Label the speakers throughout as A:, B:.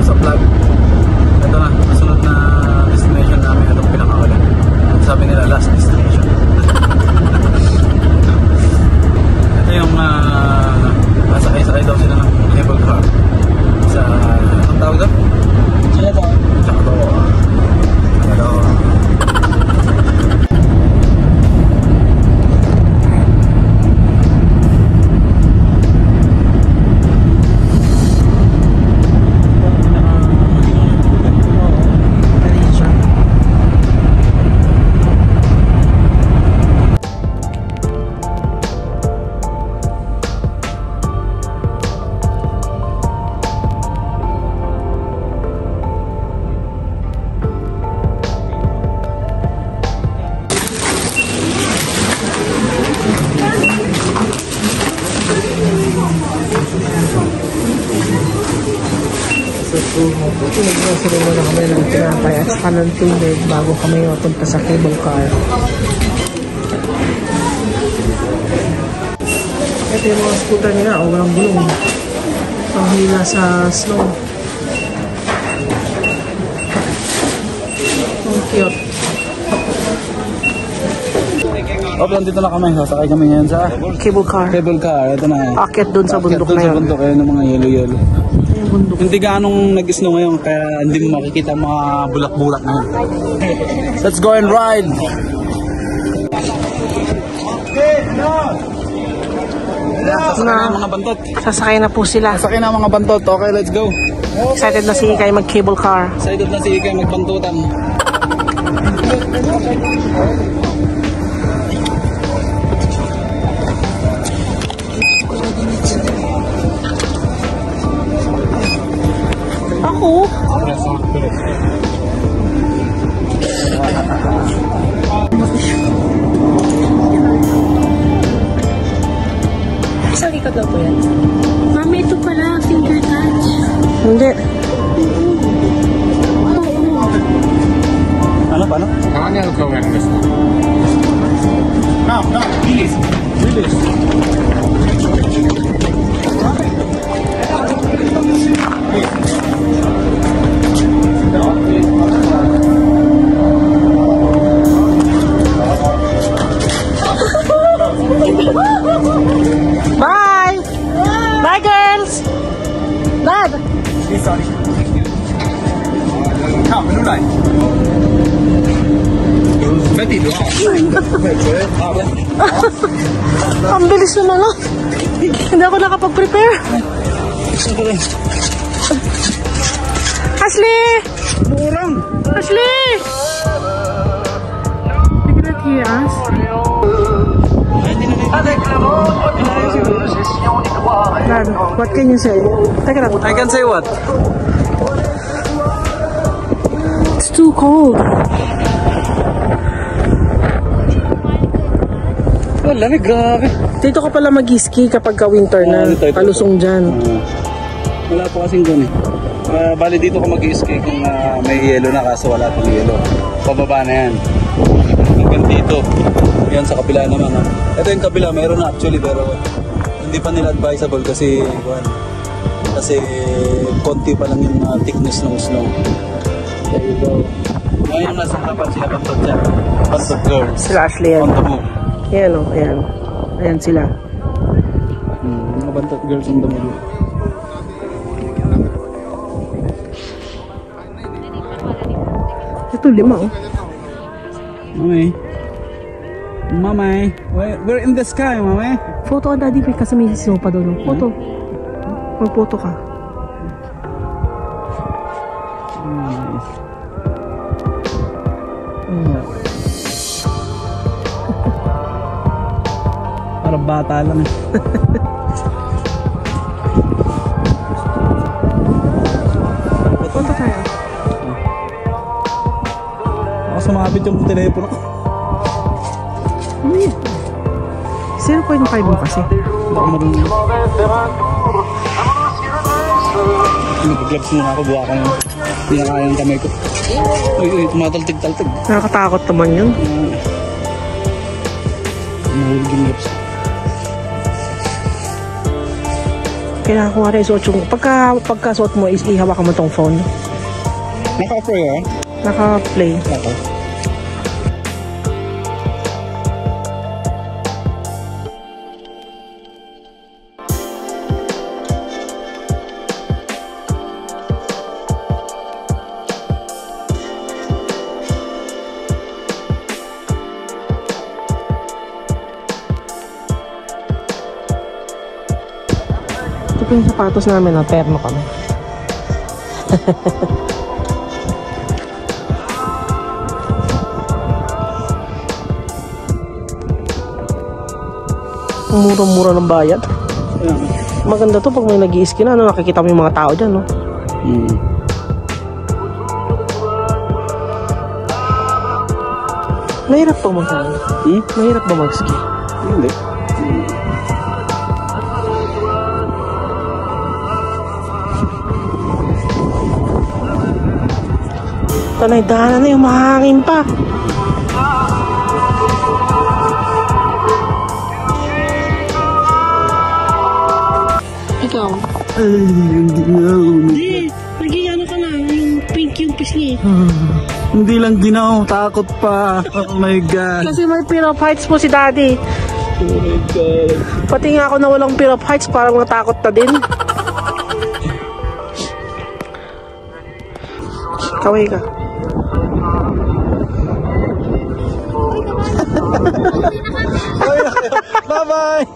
A: sa vlog. Ito na, kasunod na destination namin. Itong pinakaulan. Sabi nila last destination. Ito yung masakay-sakay daw sila ng cable car sa, ang tawag doon? Chakador.
B: Nag-grocery muna kami ng tinapay at saka ng tubig bago kami mapunta sa cable car. Ito yung mga scooter nila, walang gulong. Panghila sa snow. Ang cute.
A: Nandito na kami. Sasakay kami ngayon sa
B: Cable car.
A: cable car. Ito na.
B: Akit dun sa bundok na yun.
A: Sa bundok yun, ng mga yelo-yelo. Hindi ganong nag-snow ngayon kaya hindi mo makikita mga bulak-bulak na yun. Let's go and ride! Sasakay na mga bantot.
B: Sasakay na po sila.
A: Sasakay na mga bantot. Okay, let's go.
B: Excited na si Ikay mag-cable car.
A: Excited na si Ikay magbantutan.
B: Ako? Isang ikot lang po yan.
C: Mami, ito pala, finger touch.
B: Hindi.
A: Ano, paano?
D: Kanya ko gawin this.
A: No, release. Release.
B: Bye! Bye, girls! Dad!
A: Sorry. Ciao, venutai.
B: Ang bilis naman lang. Hindi ako nakapag-prepare. Ashley!
A: Burang!
B: Ashley! You cannot hear us? Dad, what can you say? Teka lang.
A: I can say what?
B: It's too cold.
A: Lamig, grabe.
B: Dito ka pala mag-ski kapag ka-winter na. Palusong dyan.
A: Wala po kasing doon eh. Bali dito ka mag-ski kung may yelo na kaso wala pang yelo. Pababa na yan. Hanggang dito. Yan sa kabila naman. Ito yung kabila, mayroon na actually pero hindi pa nila advisable kasi konti pa lang yung thickness ng snow. There you go. Ngayon nasa harapan sila bantot siya. Bantot girls.
B: Sila Ashley yan.
A: On the move.
B: Ayan o, ayan. Ayan sila.
A: Mga bantot girls on the move.
B: Ito 5 oh.
A: Mamay, we're in the sky, mamay.
B: Photo ka daddy kasi may snow pa doon. Photo. Mag-photo ka.
A: Nice. Parang bata lang.
B: Photo tayo.
A: Ako sumabit yung telepono ko.
B: 0.5 mo kasi.
A: Hindi ako marunong. Nag-gloves muna ako, buha ko yung pinakayang kamay ko. Uy, tumataltig-taltig.
B: Nakakatakot naman yun.
A: Mahulog yung gloves.
B: Kailangan ko nga rin isuot yung... Pagka-suot mo, ihawakan mo tong phone.
A: Naka-play ah?
B: Naka-play.
A: Naka.
B: Ito po yung sapatos namin na terno kami. Mura-mura ng bayad. Maganda to pag may nag-i-ski na, nakikita mo yung mga tao dyan, no? Mahirap ba Mahirap ba mag-ski?
A: Hindi.
B: Tanay, daanan na yung mahangin pa. Ikaw? Hindi, nag-iano ka na, yung pink yung pisngi.
A: Hindi lang ginaw, takot pa. Oh my God.
B: Kasi may fear of heights po si Daddy.
A: Oh my God.
B: Pati nga ako na walang fear of heights, parang natakot na din. Kaway ka.
A: Bye-bye!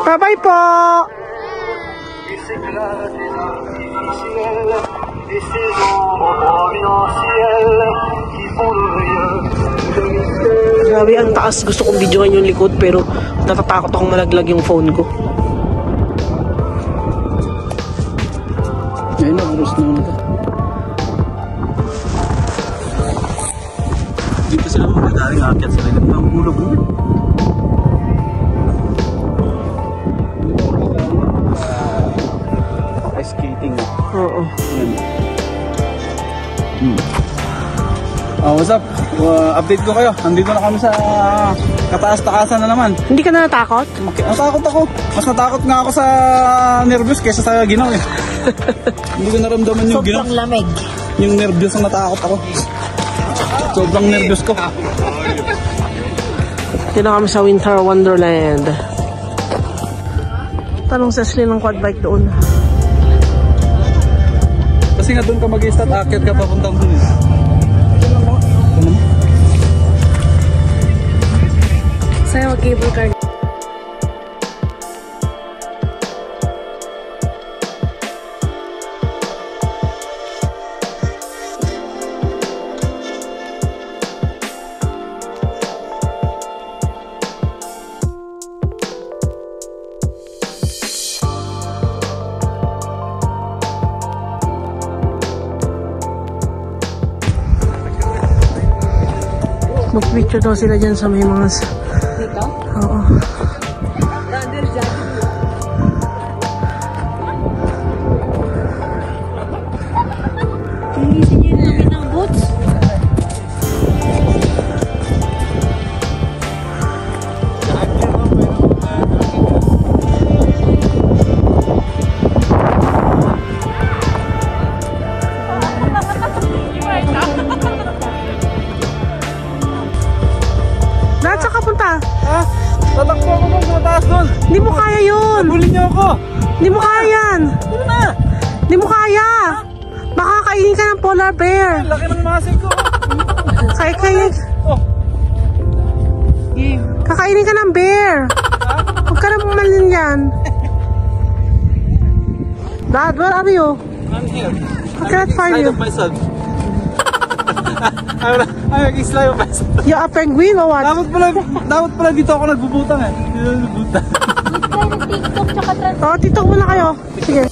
B: Bye-bye po! Grabe, ang taas. Gusto kong videoan yung likod pero natatakot akong malaglag yung phone ko.
A: Ngayon na, oras naman ito. Dito sila mga daring akyat sa rin. Ang bulog-bulog. Skating na.
B: Oo.
A: What's up? Update ko kayo. Nandito na kami sa kataas-taasan na naman.
B: Hindi ka na natakot?
A: Natakot ako. Mas natakot nga ako sa nervous kaysa sa ginaw eh. Hindi ko naramdaman yung ginaw.
B: Sobrang lamig.
A: Yung nervous ang natakot ako. Sobrang nervous ko.
B: Dito na kami sa Winter Wonderland. Tanong sa Slim ng quad bike doon.
A: Kasi nga doon ka mag-i-start, akit ka papuntang doon eh.
C: Sa'yo, cable car.
B: Mag-picture daw sila dyan sa may mga...
C: Dito?
B: Oo.
C: Linisin niyo yung namin ng boots.
B: Lahat sa kapunta?
A: Ha? Tatakbo ako bang mataas doon?
B: Hindi mo kaya yun!
A: Bulin niyo ako!
B: Hindi mo kaya yan!
A: Ano na?
B: Hindi mo kaya! Baka kainin ka ng polar bear!
A: Laki ng muscle ko!
B: Kakainin...
A: Oh!
B: Kakainin ka ng bear! Huwag ka na pumalin yan! Dad, where are you?
A: I'm here.
B: I cannot find you.
A: Myself. I'm making slide of myself.
B: You a penguin or what?
A: Dapat pala dito ako nagbubutang eh. Dito nagbubutang.
C: TikTok tsaka trans.
B: Oh, TikTok muna kayo. Sige.